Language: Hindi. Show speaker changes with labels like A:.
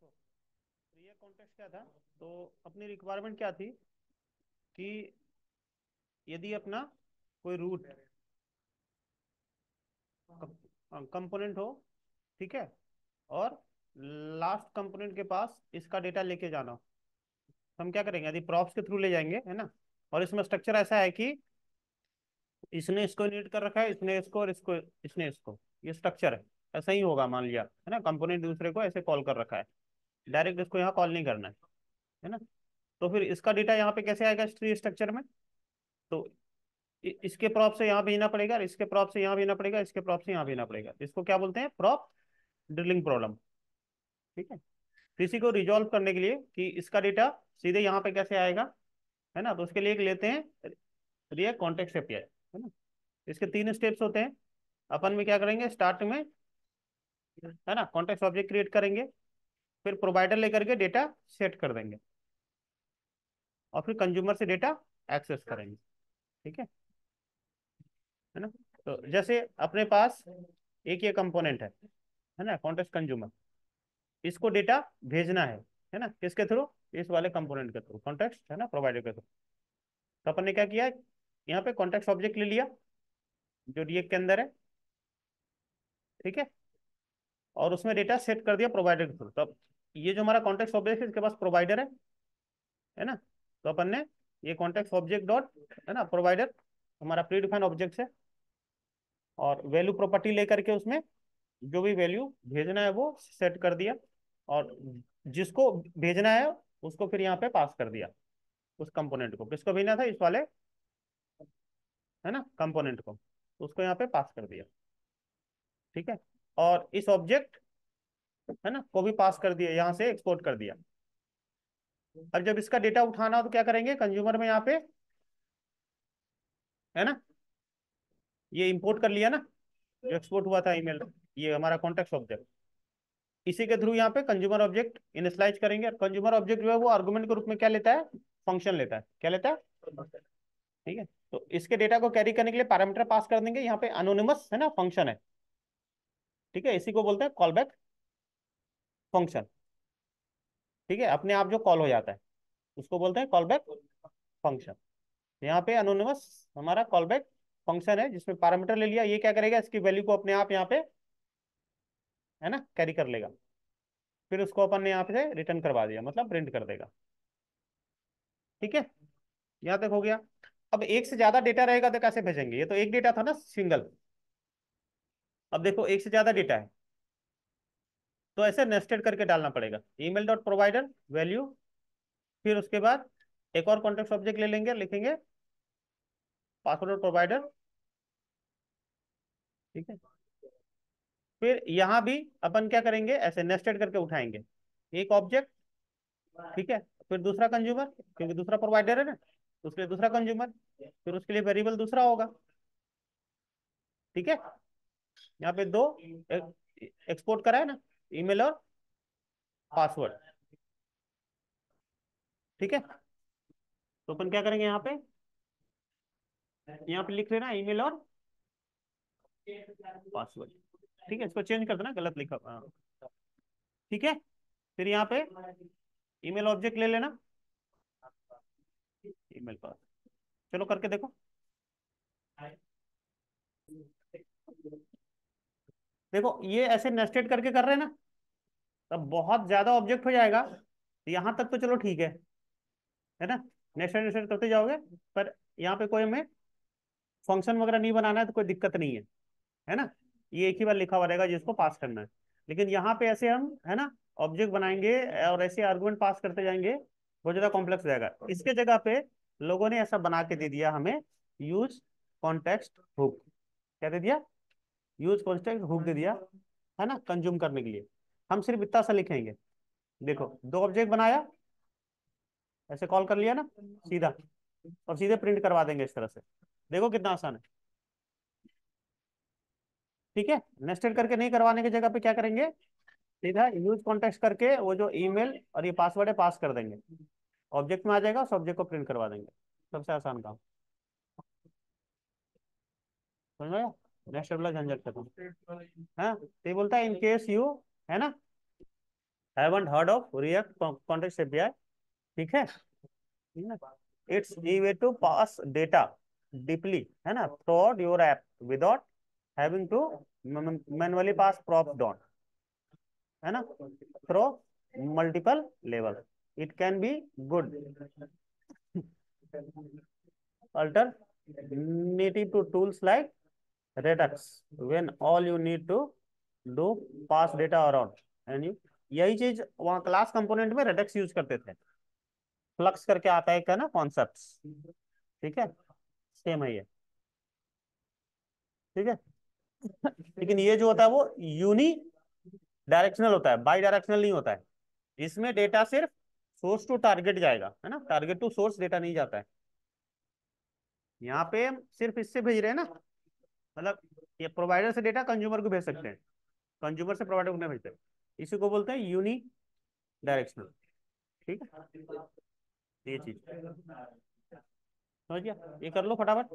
A: देखो, तो ये कॉन्टेक्स्ट क्या था। तो अपनी रिक्वायरमेंट क्या थी कि यदि अपना कोई रूट कंपोनेंट हो, ठीक है, और लास्ट कंपोनेंट के पास इसका डेटा लेके जाना हो, तो हम क्या करेंगे? यदि प्रॉप्स के थ्रू ले जाएंगे, है ना, और इसमें स्ट्रक्चर ऐसा है कि इसने इसको इनिट कर रखा है, इसने इसको, और इसको इसने इसको, ये स्ट्रक्चर है। ऐसा ही होगा, मान लिया, है ना, कंपोनेंट दूसरे को ऐसे कॉल कर रखा है, डायरेक्ट इसको यहाँ कॉल नहीं करना है ना। तो फिर इसका डेटा यहाँ पे कैसे आएगा ट्री स्ट्रक्चर में? तो इसके प्रॉप से यहाँ भेजना पड़ेगा, इसके प्रॉप से यहाँ भेजना पड़ेगा, इसके प्रॉप से यहाँ भेजना पड़ेगा। इसको क्या बोलते हैं? Prop drilling problem. ठीक है। तो इसी को रिजॉल्व करने के लिए कि इसका डेटा सीधे यहाँ पे कैसे आएगा, है ना, तो उसके लिए एक लेते हैं रिएक्ट कॉन्टेक्स्ट एपीआई, है ना। इसके तीन स्टेप्स होते हैं। अपन में क्या करेंगे? स्टार्ट में, है ना, कॉन्टेक्स्ट ऑब्जेक्ट क्रिएट करेंगे, फिर प्रोवाइडर लेकर के डेटा सेट कर देंगे, और फिर कंज्यूमर से डेटा एक्सेस करेंगे। ठीक है। है ना। तो जैसे अपने पास एक ये कंपोनेंट है ना, कॉन्टेक्स्ट कंज्यूमर, इसको डेटा भेजना है ना, किसके थ्रू? इस वाले कंपोनेंट के थ्रू, कॉन्टेक्स्ट, है ना, प्रोवाइडर के थ्रू। तो अपन ने क्या किया, यहाँ पे कॉन्टेक्स्ट ऑब्जेक्ट ले लिया जो रिएक्ट के अंदर है, ठीक है, और उसमें डेटा सेट कर दिया प्रोवाइडर के थ्रू। तो अब ये जो हमारा कॉन्टेक्स्ट ऑब्जेक्ट है, इसके पास प्रोवाइडर है ना। तो अपन ने ये कॉन्टेक्स्ट ऑब्जेक्ट डॉट, है ना, प्रोवाइडर हमारा प्री डिफाइन ऑब्जेक्ट है, और वैल्यू प्रॉपर्टी लेकर के उसमें जो भी वैल्यू भेजना है वो सेट कर दिया, और जिसको भेजना है उसको फिर यहाँ पे पास कर दिया। उस कंपोनेंट को किसको भेजना था? इस वाले, है ना, कंपोनेंट को, तो उसको यहाँ पे पास कर दिया। ठीक है। और इस ऑब्जेक्ट, है ना, को भी पास कर दिया, यहाँ से एक्सपोर्ट कर दिया। अब जब इसका डेटा उठाना हो तो क्या करेंगे? कंज्यूमर में यहाँ पे, है ना, ये इंपोर्ट कर लिया ना, जो एक्सपोर्ट हुआ था ईमेल, ये हमारा कॉन्टेक्स्ट ऑब्जेक्ट, इसी के थ्रू यहाँ पे कंज्यूमर ऑब्जेक्ट इनिशियलाइज करेंगे। और कंज्यूमर ऑब्जेक्ट जो है वो आर्गुमेंट के रूप में क्या लेता है? फंक्शन लेता है। क्या लेता है? ठीक है। तो इसके डेटा को कैरी करने के लिए पैरामीटर पास कर देंगे, यहाँ पे अनोनिमस, है ना, फंक्शन है। ठीक है। इसी को बोलते हैं कॉल बैक फंक्शन। ठीक है। अपने आप जो कॉल हो जाता है उसको बोलते हैं कॉल बैक फंक्शन। यहाँ पे अनोनिमस हमारा कॉल बैक फंक्शन है, जिसमें पैरामीटर ले लिया, ये क्या करेगा? इसकी वैल्यू को अपने आप यहाँ पे, है ना, कैरी कर लेगा, फिर उसको अपन ने यहाँ पे से रिटर्न करवा दिया, मतलब प्रिंट कर देगा। ठीक है। यहाँ तक हो गया। अब एक से ज्यादा डेटा रहेगा तो कैसे भेजेंगे? ये तो एक डेटा था ना, सिंगल। अब देखो, एक से ज्यादा डेटा है तो ऐसे नेस्टेड करके डालना पड़ेगा। ईमेल डॉट प्रोवाइडर वैल्यू, फिर उसके बाद एक और कॉन्टेक्स्ट ऑब्जेक्ट ले लेंगे, लिखेंगे पासवर्ड प्रोवाइडर। ठीक है। फिर यहाँ भी अपन क्या करेंगे? ऐसे नेस्टेड करके उठाएंगे, एक ऑब्जेक्ट, ठीक है, फिर दूसरा कंज्यूमर, क्योंकि दूसरा प्रोवाइडर है ना, तो उसके लिए दूसरा कंज्यूमर, फिर उसके लिए वेरिएबल दूसरा होगा। ठीक है। यहाँ पे दो एक्सपोर्ट करा है ना, ईमेल और पासवर्ड। ठीक है। तो अपन क्या करेंगे? यहाँ पे लिख लेना ईमेल और पासवर्ड। ठीक है। इसको चेंज कर देना, गलत लिखा, हाँ। ठीक है। फिर यहाँ पे ईमेल ऑब्जेक्ट ले लेना, ईमेल पास, चलो करके देखो। देखो, ये ऐसे नेस्टेड करके कर रहे हैं ना, तब बहुत ज्यादा ऑब्जेक्ट हो जाएगा। तो यहाँ तक तो चलो ठीक है ना, नेस्टेड नेस्टेड करते जाओगे, पर यहाँ पे कोई हमें फंक्शन वगैरह नहीं बनाना है तो कोई दिक्कत नहीं है ना। ये एक ही बार लिखा हुआ रहेगा जिसको पास करना है। लेकिन यहाँ पे ऐसे हम, है ना, ऑब्जेक्ट बनाएंगे और ऐसे आर्गुमेंट पास करते जाएंगे, बहुत ज्यादा कॉम्प्लेक्स हो जाएगा। इसके जगह पे लोगों ने ऐसा बना के दे दिया हमें, यूज कॉन्टेक्स्ट हुक। क्या दे दिया? यूज कॉन्टेक्स्ट हुक दे दिया, है ना, कंज्यूम करने के लिए। हम सिर्फ इतना सा लिखेंगे। देखो, दो ऑब्जेक्ट बनाया, ऐसे कॉल कर लिया ना सीधा, और सीधे प्रिंट करवा देंगे इस तरह से। देखो कितना आसान है। ठीक है। नेस्टेड करके नहीं करवाने की जगह पे क्या करेंगे? सीधा यूज कॉन्टेक्स्ट करके वो जो ईमेल और ये पासवर्ड है पास कर देंगे, ऑब्जेक्ट में आ जाएगा, उस ऑब्जेक्ट को प्रिंट करवा देंगे। सबसे आसान काम। समझ में आया? नेक्स्ट वाला झंझट खत्म। हाँ, तो ये बोलता है इन केस यू, है ना, haven't heard of React context API, ठीक है ना। It's a way to pass data deeply, है ना, through your app without having to manually pass props down, है ना, through multiple level. It can be good alternative to tools like Redux when all you need to do pass data around and you, यही चीज वहाँ क्लास कंपोनेंट में रेडक्स यूज करते थे, फ्लक्स करके आता है, क्या ना, कॉन्सेप्ट, ठीक है, सेम है ये, ठीक है। लेकिन ये जो होता है वो यूनी डायरेक्शनल होता है, बाई डायरेक्शनल नहीं होता है। इसमें डेटा सिर्फ सोर्स टू टारगेट जाएगा, है ना, टारगेट टू सोर्स डेटा नहीं जाता है। यहाँ पे हम सिर्फ इससे भेज रहे हैं ना, मतलब ये प्रोवाइडर से डेटा कंज्यूमर को भेज सकते हैं, कंज्यूमर से प्रोवाइडर को नहीं भेजते, इसी को बोलते हैं यूनी डायरेक्शनल, ठीक है, ये चीज समझ गया, ये कर लो फटाफट।